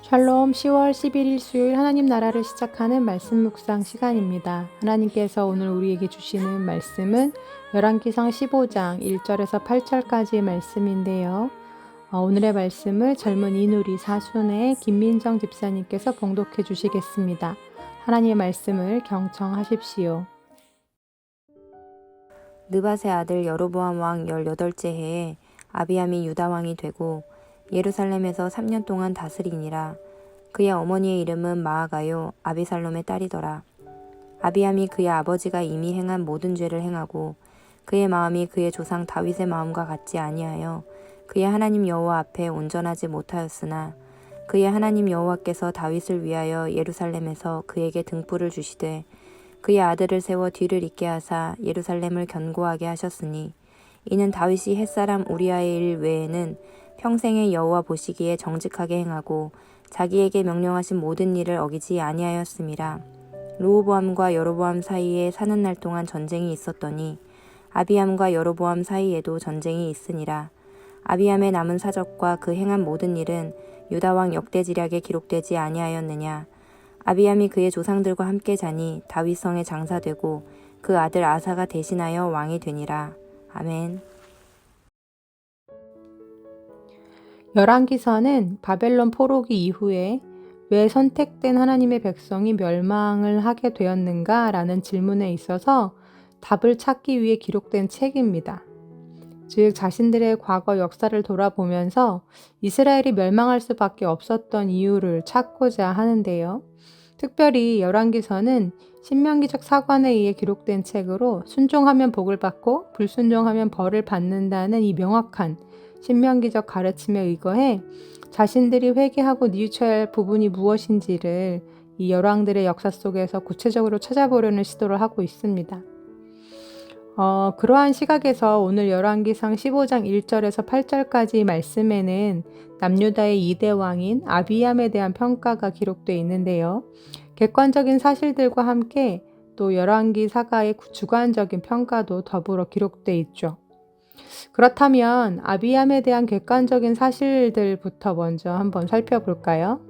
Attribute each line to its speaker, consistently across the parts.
Speaker 1: 샬롬 10월 11일 수요일 하나님 나라를 시작하는 말씀 묵상 시간입니다. 하나님께서 오늘 우리에게 주시는 말씀은 열왕기상 15장 1절에서 8절까지의 말씀인데요. 오늘의 말씀을 젊은 이누리 사순의 김민정 집사님께서 봉독해 주시겠습니다. 하나님의 말씀을 경청하십시오.
Speaker 2: 느밧의 아들 여로보암 왕 18째 해에 아비암이 유다 왕이 되고 예루살렘에서 3년 동안 다스리니라. 그의 어머니의 이름은 마아가요 아비살롬의 딸이더라. 아비암이 그의 아버지가 이미 행한 모든 죄를 행하고 그의 마음이 그의 조상 다윗의 마음과 같지 아니하여 그의 하나님 여호와 앞에 온전하지 못하였으나 그의 하나님 여호와께서 다윗을 위하여 예루살렘에서 그에게 등불을 주시되 그의 아들을 세워 뒤를 잇게 하사 예루살렘을 견고하게 하셨으니 이는 다윗이 햇사람 우리아의 일 외에는 평생에 여호와 보시기에 정직하게 행하고 자기에게 명령하신 모든 일을 어기지 아니하였음이라. 르호보암과 여로보암 사이에 사는 날 동안 전쟁이 있었더니 아비암과 여로보암 사이에도 전쟁이 있으니라. 아비암의 남은 사적과 그 행한 모든 일은 유다왕 역대지략에 기록되지 아니하였느냐. 아비암이 그의 조상들과 함께 자니 다윗성에 장사되고 그 아들 아사가 대신하여 왕이 되니라. 아멘.
Speaker 1: 열왕기서는 바벨론 포로기 이후에 왜 선택된 하나님의 백성이 멸망을 하게 되었는가 라는 질문에 있어서 답을 찾기 위해 기록된 책입니다. 즉 자신들의 과거 역사를 돌아보면서 이스라엘이 멸망할 수밖에 없었던 이유를 찾고자 하는데요. 특별히 열왕기서는 신명기적 사관에 의해 기록된 책으로 순종하면 복을 받고 불순종하면 벌을 받는다는 이 명확한 신명기적 가르침에 의거해 자신들이 회개하고 뉘우쳐야 할 부분이 무엇인지를 이 열왕들의 역사 속에서 구체적으로 찾아보려는 시도를 하고 있습니다. 그러한 시각에서 오늘 열왕기상 15장 1절에서 8절까지 말씀에는 남유다의 2대 왕인 아비암에 대한 평가가 기록되어 있는데요. 객관적인 사실들과 함께 또 열왕기 사가의 주관적인 평가도 더불어 기록되어 있죠. 그렇다면 아비암에 대한 객관적인 사실들부터 먼저 한번 살펴볼까요?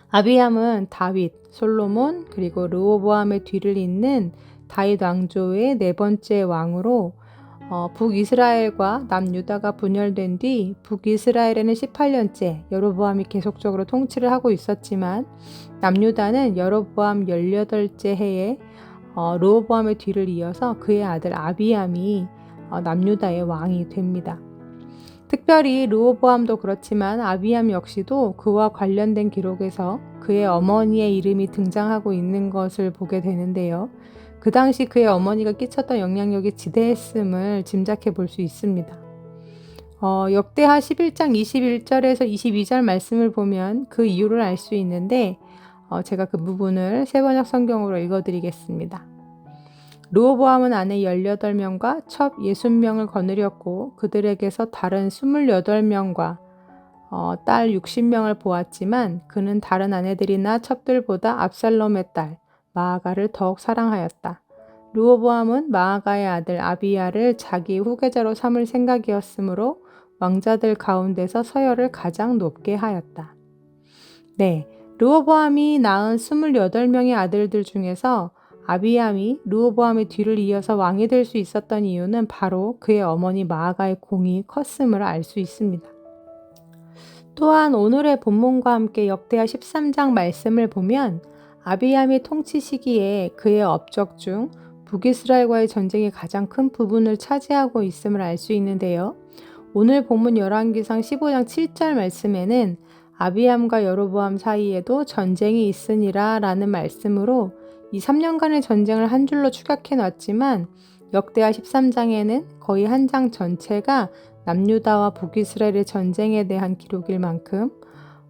Speaker 1: 아비암은 다윗, 솔로몬, 그리고 르호보암의 뒤를 잇는 다윗 왕조의 네 번째 왕으로 북이스라엘과 남유다가 분열된 뒤 북이스라엘에는 18년째 여로보암이 계속적으로 통치를 하고 있었지만 남유다는 여로보암 18째 해에 르호보암의 뒤를 이어서 그의 아들 아비암이 남유다의 왕이 됩니다. 특별히 르호보암도 그렇지만 아비암 역시도 그와 관련된 기록에서 그의 어머니의 이름이 등장하고 있는 것을 보게 되는데요. 그 당시 그의 어머니가 끼쳤던 영향력이 지대했음을 짐작해 볼 수 있습니다. 역대하 11장 21절에서 22절 말씀을 보면 그 이유를 알 수 있는데 제가 그 부분을 세번역 성경으로 읽어드리겠습니다. 르호보암은 아내 18명과 첩 60명을 거느렸고 그들에게서 다른 28명과 딸 60명을 보았지만 그는 다른 아내들이나 첩들보다 압살롬의 딸 마아가를 더욱 사랑하였다. 르호보암은 마아가의 아들 아비야를 자기 후계자로 삼을 생각이었으므로 왕자들 가운데서 서열을 가장 높게 하였다. 네, 르호보암이 낳은 28명의 아들들 중에서 아비암이 르호보암의 뒤를 이어서 왕이 될 수 있었던 이유는 바로 그의 어머니 마아가의 공이 컸음을 알 수 있습니다. 또한 오늘의 본문과 함께 역대하 13장 말씀을 보면 아비암의 통치 시기에 그의 업적 중 북이스라엘과의 전쟁이 가장 큰 부분을 차지하고 있음을 알 수 있는데요. 오늘 본문 열왕기상 15장 7절 말씀에는 아비암과 여로보암 사이에도 전쟁이 있으니라 라는 말씀으로 이 3년간의 전쟁을 한 줄로 축약해 놨지만 역대하 13장에는 거의 한 장 전체가 남유다와 북이스라엘의 전쟁에 대한 기록일 만큼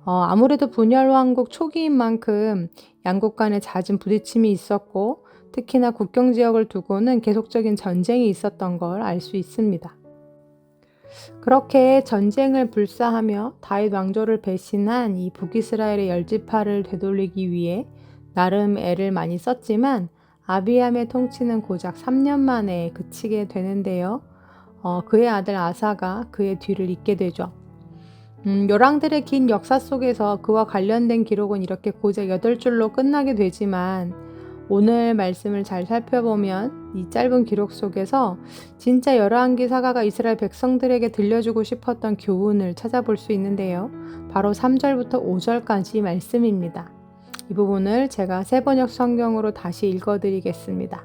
Speaker 1: 아무래도 분열왕국 초기인 만큼 양국 간에 잦은 부딪힘이 있었고 특히나 국경지역을 두고는 계속적인 전쟁이 있었던 걸 알 수 있습니다. 그렇게 전쟁을 불사하며 다윗 왕조를 배신한 이 북이스라엘의 열지파를 되돌리기 위해 나름 애를 많이 썼지만 아비암의 통치는 고작 3년 만에 그치게 되는데요. 그의 아들 아사가 그의 뒤를 잇게 되죠. 열왕들의 긴 역사 속에서 그와 관련된 기록은 이렇게 고작 8줄로 끝나게 되지만 오늘 말씀을 잘 살펴보면 이 짧은 기록 속에서 진짜 열왕기 사가가 이스라엘 백성들에게 들려주고 싶었던 교훈을 찾아볼 수 있는데요. 바로 3절부터 5절까지 말씀입니다. 이 부분을 제가 새번역 성경으로 다시 읽어드리겠습니다.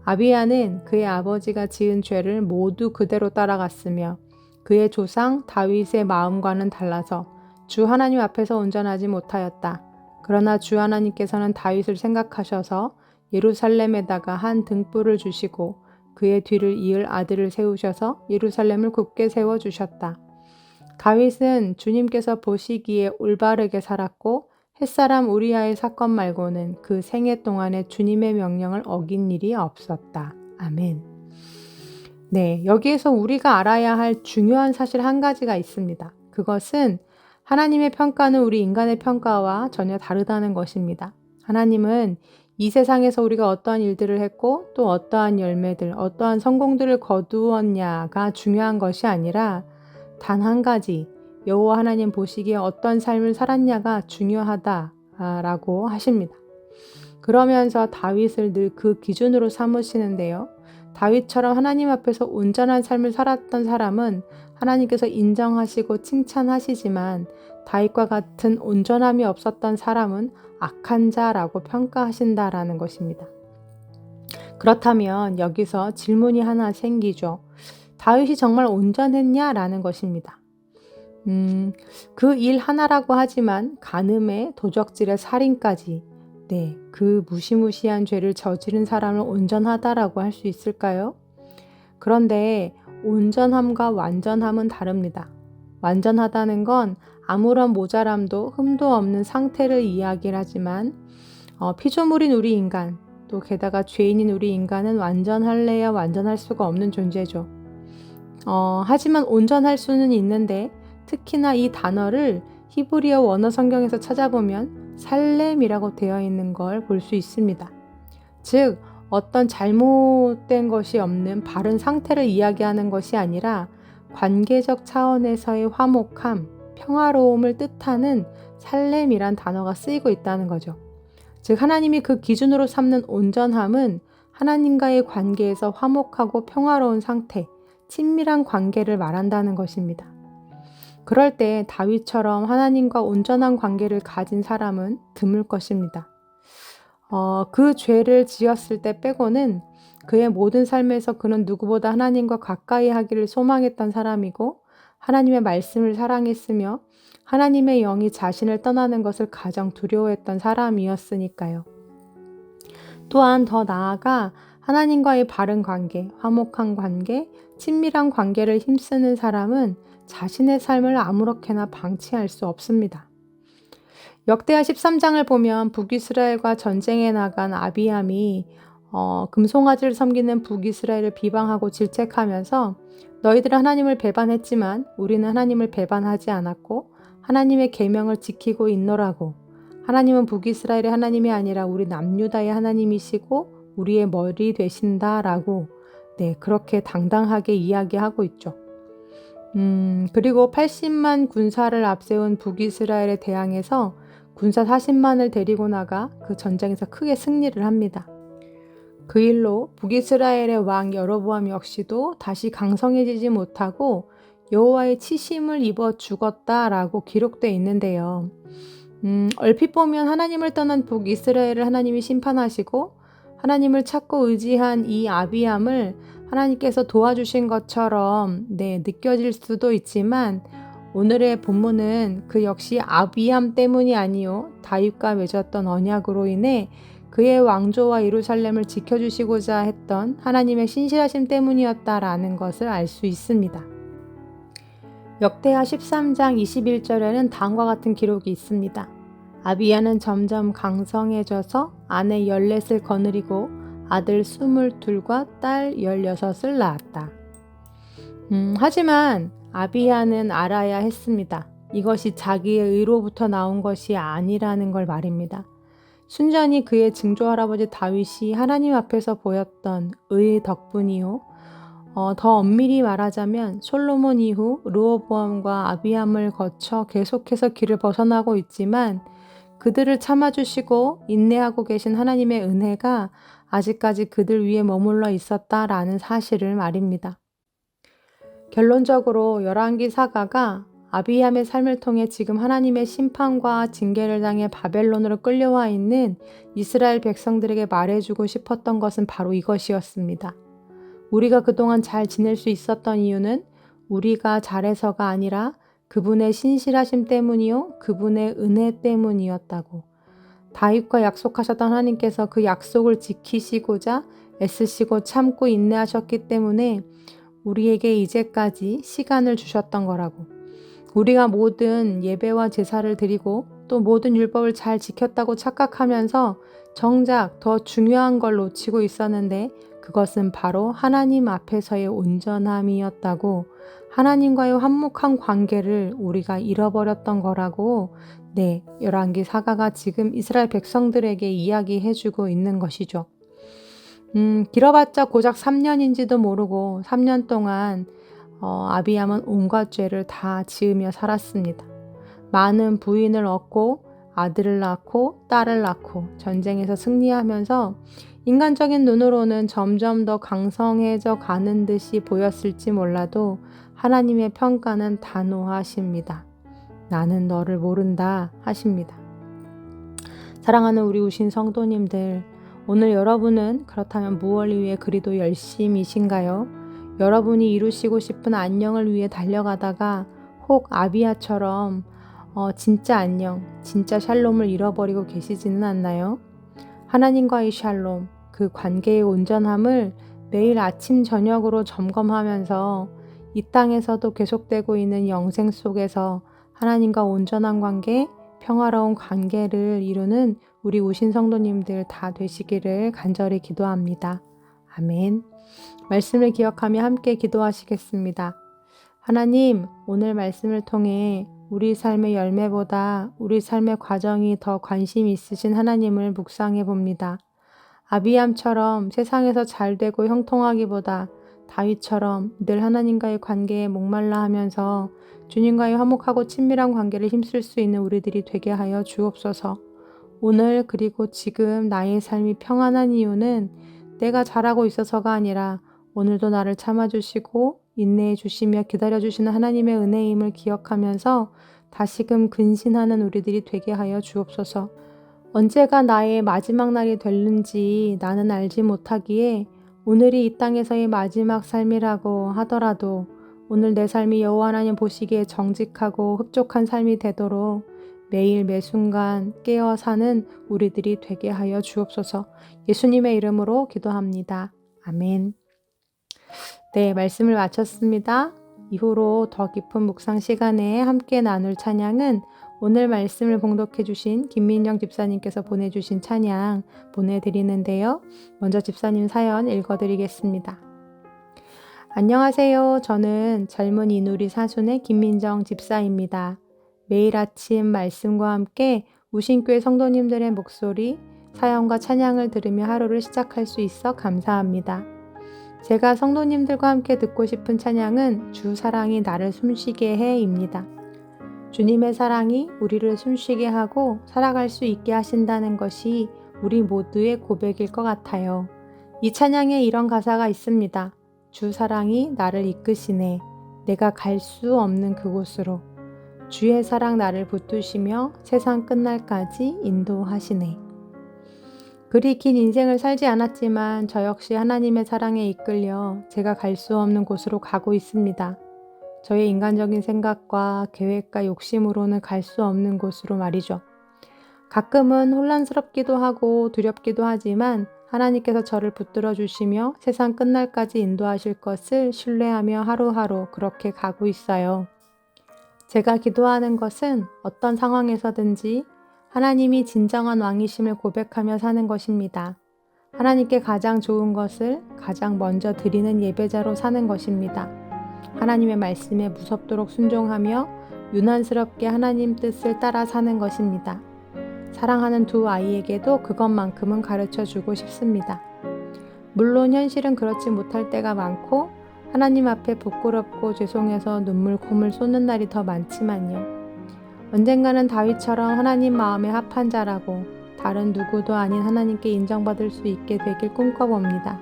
Speaker 1: 아비야는 그의 아버지가 지은 죄를 모두 그대로 따라갔으며 그의 조상 다윗의 마음과는 달라서 주 하나님 앞에서 온전하지 못하였다. 그러나 주 하나님께서는 다윗을 생각하셔서 예루살렘에다가 한 등불을 주시고 그의 뒤를 이을 아들을 세우셔서 예루살렘을 굳게 세워주셨다. 다윗은 주님께서 보시기에 올바르게 살았고 햇사람 우리아의 사건 말고는 그 생애 동안에 주님의 명령을 어긴 일이 없었다. 아멘. 네, 여기에서 우리가 알아야 할 중요한 사실 한 가지가 있습니다. 그것은 하나님의 평가는 우리 인간의 평가와 전혀 다르다는 것입니다. 하나님은 이 세상에서 우리가 어떠한 일들을 했고 또 어떠한 열매들, 어떠한 성공들을 거두었냐가 중요한 것이 아니라 단 한 가지, 여호와 하나님 보시기에 어떤 삶을 살았냐가 중요하다라고 하십니다. 그러면서 다윗을 늘 그 기준으로 삼으시는데요. 다윗처럼 하나님 앞에서 온전한 삶을 살았던 사람은 하나님께서 인정하시고 칭찬하시지만 다윗과 같은 온전함이 없었던 사람은 악한 자라고 평가하신다라는 것입니다. 그렇다면 여기서 질문이 하나 생기죠. 다윗이 정말 온전했냐라는 것입니다. 그 일 하나라고 하지만 간음에 도적질에 살인까지 그 무시무시한 죄를 저지른 사람을 온전하다라고 할 수 있을까요? 그런데 온전함과 완전함은 다릅니다. 완전하다는 건 아무런 모자람도 흠도 없는 상태를 이야기를 하지만 피조물인 우리 인간 또 게다가 죄인인 우리 인간은 완전할래야 완전할 수가 없는 존재죠. 하지만 온전할 수는 있는데 특히나 이 단어를 히브리어 원어 성경에서 찾아보면 살렘이라고 되어 있는 걸 볼 수 있습니다. 즉 어떤 잘못된 것이 없는 바른 상태를 이야기하는 것이 아니라 관계적 차원에서의 화목함, 평화로움을 뜻하는 살렘이란 단어가 쓰이고 있다는 거죠. 즉 하나님이 그 기준으로 삼는 온전함은 하나님과의 관계에서 화목하고 평화로운 상태, 친밀한 관계를 말한다는 것입니다. 그럴 때 다윗처럼 하나님과 온전한 관계를 가진 사람은 드물 것입니다. 그 죄를 지었을 때 빼고는 그의 모든 삶에서 그는 누구보다 하나님과 가까이 하기를 소망했던 사람이고 하나님의 말씀을 사랑했으며 하나님의 영이 자신을 떠나는 것을 가장 두려워했던 사람이었으니까요. 또한 더 나아가 하나님과의 바른 관계, 화목한 관계, 친밀한 관계를 힘쓰는 사람은 자신의 삶을 아무렇게나 방치할 수 없습니다. 역대하 13장을 보면 북이스라엘과 전쟁에 나간 아비암이 금송아지를 섬기는 북이스라엘을 비방하고 질책하면서 너희들은 하나님을 배반했지만 우리는 하나님을 배반하지 않았고 하나님의 계명을 지키고 있노라고 하나님은 북이스라엘의 하나님이 아니라 우리 남유다의 하나님이시고 우리의 머리 되신다라고 그렇게 당당하게 이야기하고 있죠. 그리고 80만 군사를 앞세운 북이스라엘에 대항해서 군사 40만을 데리고 나가 그 전쟁에서 크게 승리를 합니다. 그 일로 북이스라엘의 왕 여로보암 역시도 다시 강성해지지 못하고 여호와의 치심을 입어 죽었다라고 기록되어 있는데요. 얼핏 보면 하나님을 떠난 북이스라엘을 하나님이 심판하시고 하나님을 찾고 의지한 이 아비암을 하나님께서 도와주신 것처럼 느껴질 수도 있지만 오늘의 본문은 그 역시 아비암 때문이 아니요 다윗과 맺었던 언약으로 인해 그의 왕조와 예루살렘을 지켜주시고자 했던 하나님의 신실하심 때문이었다라는 것을 알 수 있습니다. 역대하 13장 21절에는 다음과 같은 기록이 있습니다. 아비야는 점점 강성해져서 아내 14을 거느리고 아들 22과 딸 16을 낳았다. 하지만 아비야는 알아야 했습니다. 이것이 자기의 의로부터 나온 것이 아니라는 걸 말입니다. 순전히 그의 증조할아버지 다윗이 하나님 앞에서 보였던 의의 덕분이요. 더 엄밀히 말하자면 솔로몬 이후 르호보암과 아비암을 거쳐 계속해서 길을 벗어나고 있지만 그들을 참아주시고 인내하고 계신 하나님의 은혜가 아직까지 그들 위에 머물러 있었다라는 사실을 말입니다. 결론적으로 열왕기 사가가 아비암의 삶을 통해 지금 하나님의 심판과 징계를 당해 바벨론으로 끌려와 있는 이스라엘 백성들에게 말해주고 싶었던 것은 바로 이것이었습니다. 우리가 그동안 잘 지낼 수 있었던 이유는 우리가 잘해서가 아니라 그분의 신실하심 때문이요, 그분의 은혜 때문이었다고. 다윗과 약속하셨던 하나님께서 그 약속을 지키시고자 애쓰시고 참고 인내하셨기 때문에 우리에게 이제까지 시간을 주셨던 거라고. 우리가 모든 예배와 제사를 드리고 또 모든 율법을 잘 지켰다고 착각하면서 정작 더 중요한 걸 놓치고 있었는데 그것은 바로 하나님 앞에서의 온전함이었다고. 하나님과의 화목한 관계를 우리가 잃어버렸던 거라고. 열왕기 사가가 지금 이스라엘 백성들에게 이야기해주고 있는 것이죠. 길어봤자 고작 3년인지도 모르고 3년 동안 아비암은 온갖 죄를 다 지으며 살았습니다. 많은 부인을 얻고 아들을 낳고 딸을 낳고 전쟁에서 승리하면서 인간적인 눈으로는 점점 더 강성해져 가는 듯이 보였을지 몰라도 하나님의 평가는 단호하십니다. 나는 너를 모른다 하십니다. 사랑하는 우리 우신 성도님들, 오늘 여러분은 그렇다면 무엇을 위해 그리도 열심이신가요? 여러분이 이루시고 싶은 안녕을 위해 달려가다가 혹 아비야처럼 진짜 안녕, 진짜 샬롬을 잃어버리고 계시지는 않나요? 하나님과의 샬롬, 그 관계의 온전함을 매일 아침 저녁으로 점검하면서 이 땅에서도 계속되고 있는 영생 속에서 하나님과 온전한 관계, 평화로운 관계를 이루는 우리 우신 성도님들 다 되시기를 간절히 기도합니다. 아멘. 말씀을 기억하며 함께 기도하시겠습니다. 하나님, 오늘 말씀을 통해 우리 삶의 열매보다 우리 삶의 과정이 더 관심 있으신 하나님을 묵상해 봅니다. 아비암처럼 세상에서 잘 되고 형통하기보다 다윗처럼 늘 하나님과의 관계에 목말라 하면서 주님과의 화목하고 친밀한 관계를 힘쓸 수 있는 우리들이 되게 하여 주옵소서. 오늘 그리고 지금 나의 삶이 평안한 이유는 내가 잘하고 있어서가 아니라 오늘도 나를 참아주시고 인내해 주시며 기다려주시는 하나님의 은혜임을 기억하면서 다시금 근신하는 우리들이 되게 하여 주옵소서. 언제가 나의 마지막 날이 될는지 나는 알지 못하기에 오늘이 이 땅에서의 마지막 삶이라고 하더라도 오늘 내 삶이 여호와 하나님 보시기에 정직하고 흡족한 삶이 되도록 매일 매순간 깨어 사는 우리들이 되게 하여 주옵소서. 예수님의 이름으로 기도합니다. 아멘. 말씀을 마쳤습니다. 이후로 더 깊은 묵상 시간에 함께 나눌 찬양은 오늘 말씀을 봉독해 주신 김민정 집사님께서 보내주신 찬양 보내드리는데요. 먼저 집사님 사연 읽어드리겠습니다. 안녕하세요. 저는 젊은 이누리 사순의 김민정 집사입니다. 매일 아침 말씀과 함께 우신교회 성도님들의 목소리, 사연과 찬양을 들으며 하루를 시작할 수 있어 감사합니다. 제가 성도님들과 함께 듣고 싶은 찬양은 주 사랑이 나를 숨쉬게 해입니다. 주님의 사랑이 우리를 숨쉬게 하고 살아갈 수 있게 하신다는 것이 우리 모두의 고백일 것 같아요. 이 찬양에 이런 가사가 있습니다. 주 사랑이 나를 이끄시네. 내가 갈 수 없는 그곳으로. 주의 사랑 나를 붙드시며 세상 끝날까지 인도하시네. 그리 긴 인생을 살지 않았지만 저 역시 하나님의 사랑에 이끌려 제가 갈 수 없는 곳으로 가고 있습니다. 저의 인간적인 생각과 계획과 욕심으로는 갈 수 없는 곳으로 말이죠. 가끔은 혼란스럽기도 하고 두렵기도 하지만 하나님께서 저를 붙들어 주시며 세상 끝날까지 인도하실 것을 신뢰하며 하루하루 그렇게 가고 있어요. 제가 기도하는 것은 어떤 상황에서든지 하나님이 진정한 왕이심을 고백하며 사는 것입니다. 하나님께 가장 좋은 것을 가장 먼저 드리는 예배자로 사는 것입니다. 하나님의 말씀에 무섭도록 순종하며 유난스럽게 하나님 뜻을 따라 사는 것입니다. 사랑하는 두 아이에게도 그것만큼은 가르쳐 주고 싶습니다. 물론 현실은 그렇지 못할 때가 많고 하나님 앞에 부끄럽고 죄송해서 눈물 콧물 쏟는 날이 더 많지만요. 언젠가는 다윗처럼 하나님 마음에 합한 자라고 다른 누구도 아닌 하나님께 인정받을 수 있게 되길 꿈꿔봅니다.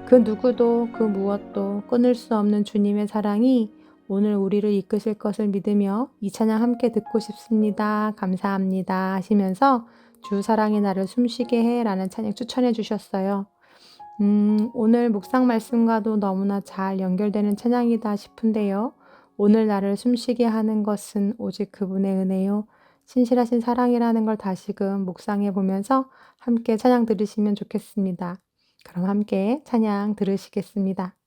Speaker 1: 그 누구도 그 무엇도 끊을 수 없는 주님의 사랑이 오늘 우리를 이끄실 것을 믿으며 이 찬양 함께 듣고 싶습니다. 감사합니다 하시면서 주 사랑이 나를 숨쉬게 해 라는 찬양 추천해 주셨어요. 오늘 묵상 말씀과도 너무나 잘 연결되는 찬양이다 싶은데요. 오늘 나를 숨쉬게 하는 것은 오직 그분의 은혜요. 신실하신 사랑이라는 걸 다시금 묵상해 보면서 함께 찬양 들으시면 좋겠습니다. 그럼 함께 찬양 들으시겠습니다.